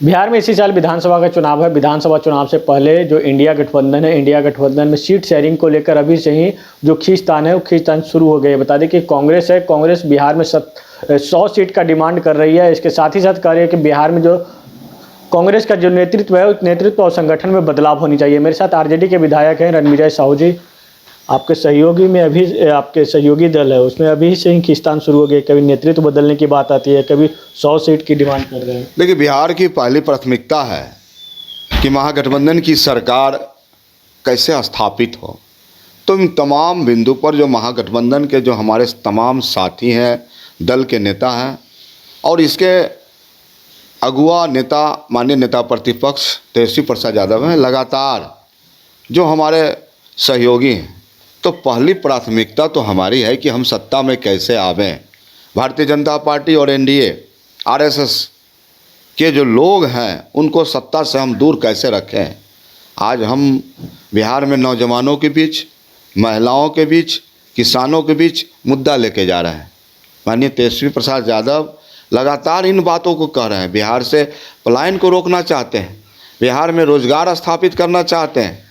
बिहार में इसी साल विधानसभा का चुनाव है। विधानसभा चुनाव से पहले जो इंडिया गठबंधन है, इंडिया गठबंधन में सीट शेयरिंग को लेकर अभी से ही जो खींचतान है वो खींचतान शुरू हो गई है। बता दें कि कांग्रेस है, कांग्रेस बिहार में 100 सीट का डिमांड कर रही है। इसके साथ ही साथ कह रही है कि बिहार में जो कांग्रेस का जो नेतृत्व है उस नेतृत्व और संगठन में बदलाव होनी चाहिए। मेरे साथ आरजेडी के विधायक हैं रणविजय साहू जी। आपके सहयोगी में अभी आपके सहयोगी दल है उसमें अभी से ही खींचतान शुरू हो गई। कभी नेतृत्व बदलने की बात आती है, कभी 100 सीट की डिमांड कर रहे हैं। देखिए, बिहार की पहली प्राथमिकता है कि महागठबंधन की सरकार कैसे स्थापित हो। तो इन तमाम बिंदु पर जो महागठबंधन के जो हमारे तमाम साथी हैं, दल के नेता हैं और इसके अगुआ नेता माननीय नेता प्रतिपक्ष तेजस्वी प्रसाद यादव हैं, लगातार जो हमारे सहयोगी हैं, तो पहली प्राथमिकता तो हमारी है कि हम सत्ता में कैसे आवें। भारतीय जनता पार्टी और एनडीए आरएसएस के जो लोग हैं उनको सत्ता से हम दूर कैसे रखें। आज हम बिहार में नौजवानों के बीच, महिलाओं के बीच, किसानों के बीच मुद्दा लेके जा रहे हैं। माननीय तेजस्वी प्रसाद यादव लगातार इन बातों को कह रहे हैं। बिहार से पलायन को रोकना चाहते हैं, बिहार में रोजगार स्थापित करना चाहते हैं।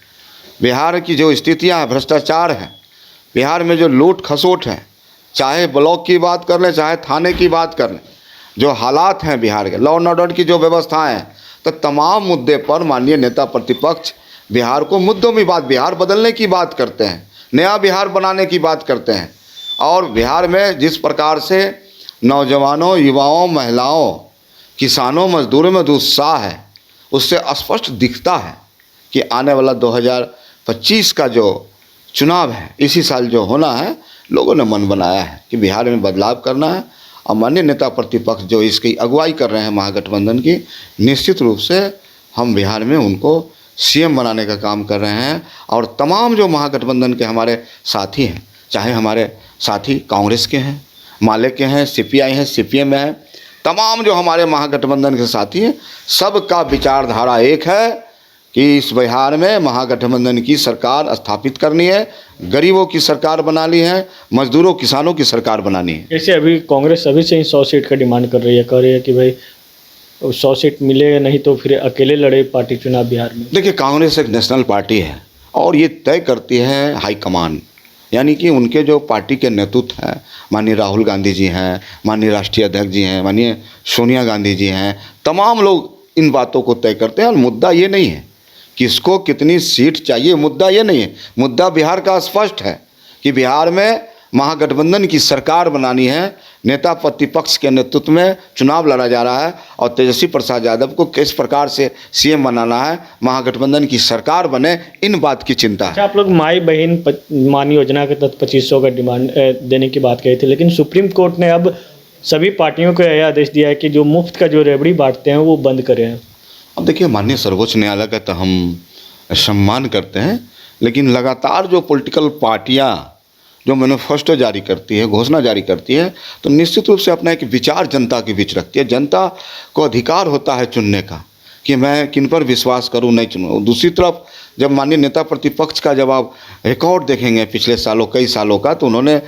बिहार की जो स्थितियां हैं, भ्रष्टाचार है, बिहार में जो लूट खसोट है, चाहे ब्लॉक की बात कर लें, चाहे थाने की बात कर लें, जो हालात हैं बिहार के, लॉ एंड ऑर्डर की जो व्यवस्थाएं हैं, तो तमाम मुद्दे पर माननीय नेता प्रतिपक्ष बिहार को मुद्दों में बात, बिहार बदलने की बात करते हैं, नया बिहार बनाने की बात करते हैं। और बिहार में जिस प्रकार से नौजवानों, युवाओं, महिलाओं, किसानों, मजदूरों में उत्साह है, उससे स्पष्ट दिखता है कि आने वाला 2025 का जो चुनाव है, इसी साल जो होना है, लोगों ने मन बनाया है कि बिहार में बदलाव करना है। और माननीय नेता प्रतिपक्ष जो इसकी अगुवाई कर रहे हैं महागठबंधन की, निश्चित रूप से हम बिहार में उनको सीएम बनाने का काम कर रहे हैं। और तमाम जो महागठबंधन के हमारे साथी हैं, चाहे हमारे साथी कांग्रेस के हैं, माले के हैं, सीपीआई हैं, सीपीएम हैं, तमाम जो हमारे महागठबंधन के साथी हैं, सबका विचारधारा एक है कि इस बिहार में महागठबंधन की सरकार स्थापित करनी है, गरीबों की सरकार बनानी है, मजदूरों किसानों की सरकार बनानी है। जैसे अभी कांग्रेस अभी से ही 100 सीट का डिमांड कर रही है, कह रही है कि भाई 100 सीट मिलेगा नहीं तो फिर अकेले लड़े पार्टी चुनाव बिहार में। देखिए, कांग्रेस एक नेशनल पार्टी है और ये तय करती है हाईकमान, यानी कि उनके जो पार्टी के नेतृत्व हैं, माननीय राहुल गांधी जी हैं, माननीय राष्ट्रीय अध्यक्ष जी हैं, माननीय सोनिया गांधी जी हैं, तमाम लोग इन बातों को तय करते हैं। और मुद्दा ये नहीं है किसको कितनी सीट चाहिए, मुद्दा ये नहीं है। मुद्दा बिहार का स्पष्ट है कि बिहार में महागठबंधन की सरकार बनानी है, नेता प्रतिपक्ष के नेतृत्व में चुनाव लड़ा जा रहा है और तेजस्वी प्रसाद यादव को किस प्रकार से सीएम बनाना है, महागठबंधन की सरकार बने, इन बात की चिंता है। आप लोग माई बहन मान योजना के तहत 2500 का डिमांड देने की बात कही थी, लेकिन सुप्रीम कोर्ट ने अब सभी पार्टियों को यह आदेश दिया है कि जो मुफ्त का जो रेवड़ी बांटते हैं वो बंद करें। अब देखिए, माननीय सर्वोच्च न्यायालय का तो हम सम्मान करते हैं, लेकिन लगातार जो पॉलिटिकल पार्टियां जो मैनिफेस्टो जारी करती है, घोषणा जारी करती है, तो निश्चित रूप से अपना एक विचार जनता के बीच रखती है। जनता को अधिकार होता है चुनने का कि मैं किन पर विश्वास करूं, नहीं चुनूं। दूसरी तरफ जब माननीय नेता प्रतिपक्ष का जब आप रिकॉर्ड देखेंगे पिछले सालों, कई सालों का, तो उन्होंने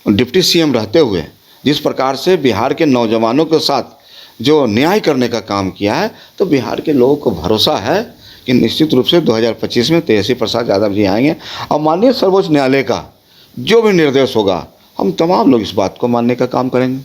डिप्टी सीएम रहते हुए जिस प्रकार से बिहार के नौजवानों के साथ जो न्याय करने का काम किया है, तो बिहार के लोगों को भरोसा है कि निश्चित रूप से 2025 में तेजस्वी प्रसाद यादव जी आएंगे। और माननीय सर्वोच्च न्यायालय का जो भी निर्देश होगा, हम तमाम लोग इस बात को मानने का काम करेंगे।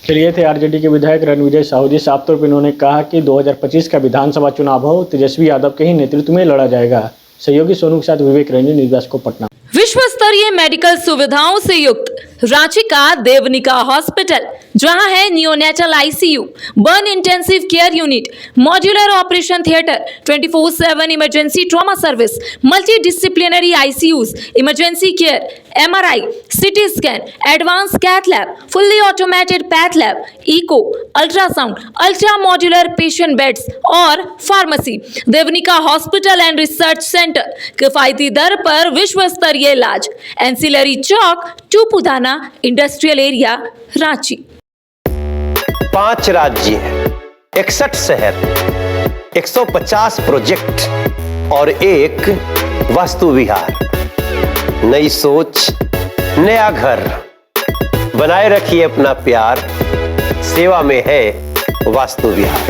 चलिए, थे आरजेडी के विधायक रणविजय साहू जी। साफ तौर पर इन्होंने कहा कि 2025 का विधानसभा चुनाव हो, तेजस्वी यादव के ही नेतृत्व में लड़ा जाएगा। सहयोगी सोनू के साथ विवेक रंजन, न्यूज़ डेस्क, पटना। विश्व स्तरीय मेडिकल सुविधाओं से युक्त रांची का देवनिका हॉस्पिटल, जहां है neonatal ICU, burn intensive care unit, modular operation theatre, 24/7 emergency trauma service, multi disciplinary ICUs, emergency care, MRI, CT scan, advance cath lab, fully automated path lab, echo, ultrasound, ultra modular patient beds और pharmacy. Devnika hospital and research centre, किफायती दर पर विश्व स्तरीय इलाज, ancillary Chowk, Tupudana industrial area, Ranchi. 5 राज्य, 61 शहर, 150 project और एक वास्तु विहार। नई सोच, नया घर। बनाए रखिए अपना प्यार, सेवा में है वास्तु विहार।